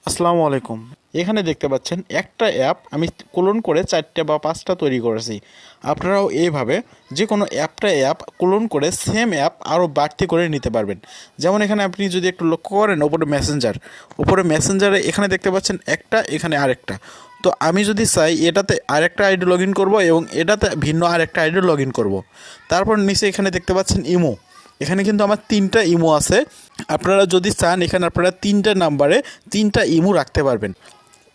আসসালামু আলাইকুম। এখানে দেখতে পাচ্ছেন একটা অ্যাপ আমি ক্লোন করে 4টা বা 5টা তৈরি করেছি। আপনারাও এইভাবে যে কোনো অ্যাপ ক্লোন করে সেম অ্যাপ আরও বাড়তি করে নিতে পারবেন। যেমন এখানে আপনি যদি একটু লক্ষ্য করেন উপরে মেসেঞ্জারে এখানে দেখতে পাচ্ছেন একটা, এখানে আরেকটা। তো আমি যদি চাই এটাতে আরেকটা আইডি লগ ইন করবো এবং এটাতে ভিন্ন আরেকটা আইডি লগ ইন করবো। তারপর নিচে এখানে দেখতে পাচ্ছেন ইমো। এখানে কিন্তু আমার 3টা ইমো আছে। আপনারা যদি চান এখানে আপনারা 3টা নাম্বারে 3টা ইমো রাখতে পারবেন।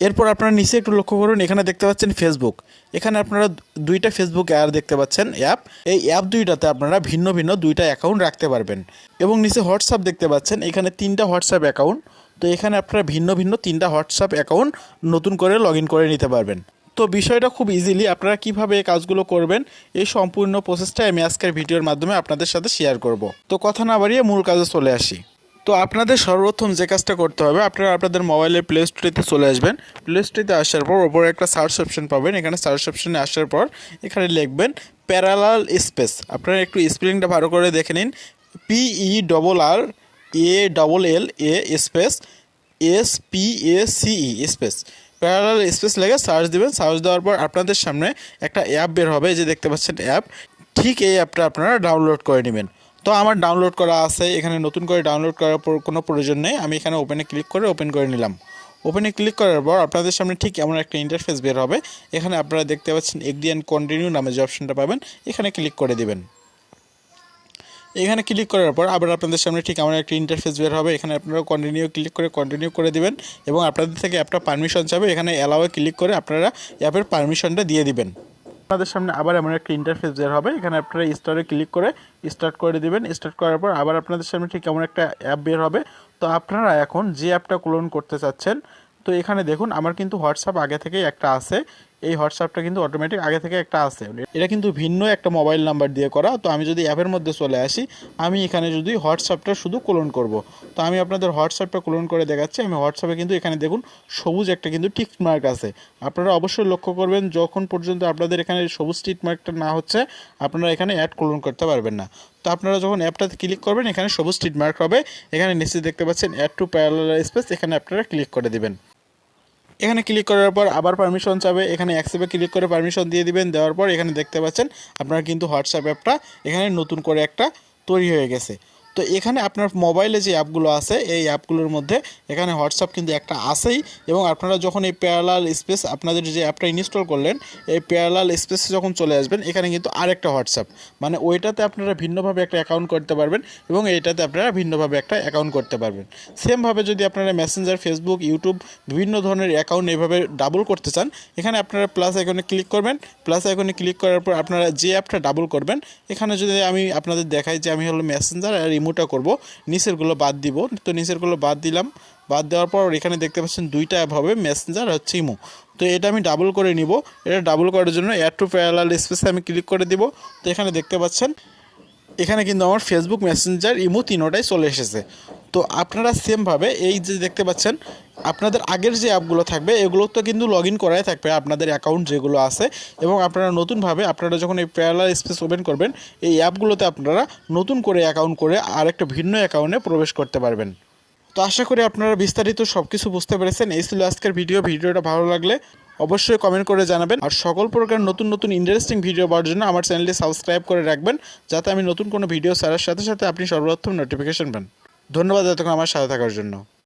এরপর আপনারা নিচে একটু লক্ষ্য করুন, এখানে দেখতে পাচ্ছেন ফেসবুক। এখানে আপনারা 2টা ফেসবুক অ্যাড দেখতে পাচ্ছেন অ্যাপ। এই অ্যাপ 2টাতে আপনারা ভিন্ন ভিন্ন 2টা অ্যাকাউন্ট রাখতে পারবেন। এবং নিচে হোয়াটসঅ্যাপ দেখতে পাচ্ছেন, এখানে 3টা হোয়াটসঅ্যাপ অ্যাকাউন্ট। তো এখানে আপনারা ভিন্ন ভিন্ন 3টা হোয়াটসঅ্যাপ অ্যাকাউন্ট নতুন করে লগ ইন করে নিতে পারবেন। তো বিষয়টা খুব ইজিলি আপনারা কিভাবে এই কাজগুলো করবেন এই সম্পূর্ণ প্রসেসটা আমি আজকের ভিডিওর মাধ্যমে আপনাদের সাথে শেয়ার করব। তো কথা না বাড়িয়ে মূল কাজে চলে আসি। তো আপনাদের সর্বপ্রথম যে কাজটা করতে হবে, আপনারা আপনাদের মোবাইলের প্লে স্টোরেতে চলে আসবেন। প্লে স্টোরেতে আসার পর ওপরে একটা সার্চ অপশন পাবেন। এখানে সার্চ অপশনে আসার পর এখানে লিখবেন প্যারালাল স্পেস। আপনারা একটু স্পেলিংটা ভালো করে দেখে নিন। PERRALL space SPACE space parallel space লেগে সার্চ দেবেন। সার্চ দেওয়ার পর আপনাদের সামনে একটা অ্যাপ বের হবে, যে দেখতে পাচ্ছেন অ্যাপ। ঠিক এই অ্যাপটা আপনারা ডাউনলোড করে নেবেন। তো আমার ডাউনলোড করা আছে, এখানে নতুন করে ডাউনলোড করার কোনো প্রয়োজন নেই। আমি এখানে ওপেনে ক্লিক করে ওপেন করে নিলাম। ওপেনে ক্লিক করার পর আপনাদের সামনে ঠিক এমন একটা ইন্টারফেস বের হবে। এখানে আপনারা দেখতে পাচ্ছেন এগ্রি অ্যান্ড কন্টিনিউ নামে যে অপশনটা পাবেন, এখানে ক্লিক করে দিবেন। এখানে ক্লিক করার পর আবার আপনাদের সামনে ঠিক আমার একটা ইন্টারফেস বের হবে। এখানে আপনারা কন্টিনিউ করে দিবেন এবং আপনাদের থেকে অ্যাপটা পারমিশন চাবে। এখানে অ্যালাওয়ে ক্লিক করে আপনারা অ্যাপের পারমিশনটা দিয়ে দিবেন। আপনাদের সামনে আবার এমন একটা ইন্টারফেস বের হবে। এখানে আপনারা স্টারে ক্লিক করে স্টার্ট করে দিবেন। স্টার্ট করার পর আবার আপনাদের সামনে ঠিক এমন একটা অ্যাপ বের হবে। তো আপনারা এখন যে অ্যাপটা ক্লোন করতে চাচ্ছেন, তো এখানে দেখুন আমার কিন্তু হোয়াটসঅ্যাপ আগে থেকেই একটা আছে। এই হোয়াটসঅ্যাপটা কিন্তু অটোমেটিক আগে থেকে একটা আছে। এটা কিন্তু ভিন্ন একটা মোবাইল নাম্বার দিয়ে করা। তো আমি যদি অ্যাপের মধ্যে চলে আসি, আমি এখানে যদি হোয়াটসঅ্যাপটা শুধু ক্লোন করব, তো আমি আপনাদের হোয়াটসঅ্যাপটা ক্লোন করে দেখাচ্ছি। আমি হোয়াটসঅ্যাপে কিন্তু এখানে দেখুন সবুজ একটা কিন্তু টিক মার্ক আছে। আপনারা অবশ্যই লক্ষ্য করবেন, যখন পর্যন্ত আপনাদের এখানে সবুজ টিক মার্কটা না হচ্ছে আপনারা এখানে অ্যাড ক্লোন করতে পারবেন না। তো আপনারা যখন অ্যাপটাতে ক্লিক করবেন এখানে সবুজ টিক মার্ক হবে। এখানে নিচে দেখতে পাচ্ছেন অ্যাড টু প্যারালাল স্পেস, এখানে আপনারা ক্লিক করে দিবেন। এখানে ক্লিক করার পর আবার পারমিশন চাবে, এখানে অ্যাকসেপ্টে ক্লিক করে পারমিশন দিয়ে দিবেন। দেওয়ার পর এখানে দেখতে পাচ্ছেন আপনারা কিন্তু হোয়াটসঅ্যাপ অ্যাপটা এখানে নতুন করে একটা তৈরি হয়ে গেছে। তো এখানে আপনার মোবাইলে যে অ্যাপগুলো আছে এই অ্যাপগুলোর মধ্যে এখানে হোয়াটসঅ্যাপ কিন্তু একটা আছেই। এবং আপনারা যখন এই প্যারালাল স্পেস আপনাদের যে অ্যাপটা ইনস্টল করলেন, এই প্যারালাল স্পেসে যখন চলে আসবেন এখানে কিন্তু আরেকটা হোয়াটসঅ্যাপ, মানে ওইটাতে আপনারা ভিন্নভাবে একটা অ্যাকাউন্ট করতে পারবেন এবং এইটাতে আপনারা ভিন্নভাবে একটা অ্যাকাউন্ট করতে পারবেন। সেমভাবে যদি আপনারা মেসেঞ্জার, ফেসবুক, ইউটিউব বিভিন্ন ধরনের অ্যাকাউন্ট এইভাবে ডাবল করতে চান, এখানে আপনারা প্লাস আইকনে ক্লিক করবেন। প্লাস আইকনে ক্লিক করার পর আপনারা যে অ্যাপটা ডাবল করবেন, এখানে যদি আমি আপনাদের দেখাই যে আমি হলো মেসেঞ্জার আর ইমোটা করব, নিচেরগুলো বাদ দিব। তো নিচেরগুলো বাদ দিলাম। বাদ দেওয়ার পর এখানে দেখতে পাচ্ছেন 2টা অ্যাপ হবে, মেসেঞ্জার আর হচ্ছে ইমো। তো এটা আমি ডাবল করে নিব। এটা ডাবল করার জন্য অ্যাড টু প্যারালাল স্পেসে আমি ক্লিক করে দিব। তো এখানে দেখতে পাচ্ছেন এখানে কিন্তু আমার ফেসবুক, মেসেঞ্জার, ইমো তিনোটাই চলে এসেছে। তো আপনারা সেমভাবে এই যে দেখতে পাচ্ছেন আপনাদের আগের যে অ্যাপগুলো থাকবে এগুলো তো কিন্তু লগ ইন করাই থাকবে আপনাদের অ্যাকাউন্ট যেগুলো আছে। এবং আপনারা নতুনভাবে আপনারা যখন এই প্যারালাল স্পেস ওপেন করবেন এই অ্যাপগুলোতে আপনারা নতুন করে অ্যাকাউন্ট করে আরেকটা ভিন্ন অ্যাকাউন্টে প্রবেশ করতে পারবেন। তো আশা করি আপনারা বিস্তারিত সব কিছু বুঝতে পেরেছেন। এই ছিল আজকের ভিডিওটা ভালো লাগলে অবশ্যই কমেন্ট করে জানাবেন। আর সকল প্রকার নতুন নতুন ইন্টারেস্টিং ভিডিও পাওয়ার জন্য আমার চ্যানেলটি সাবস্ক্রাইব করে রাখবেন, যাতে আমি নতুন কোনো ভিডিও ছাড়ার সাথে সাথে আপনি সর্বপ্রথম নোটিফিকেশন পান। ধন্যবাদ এতক্ষণ আমার সাথে থাকার জন্য।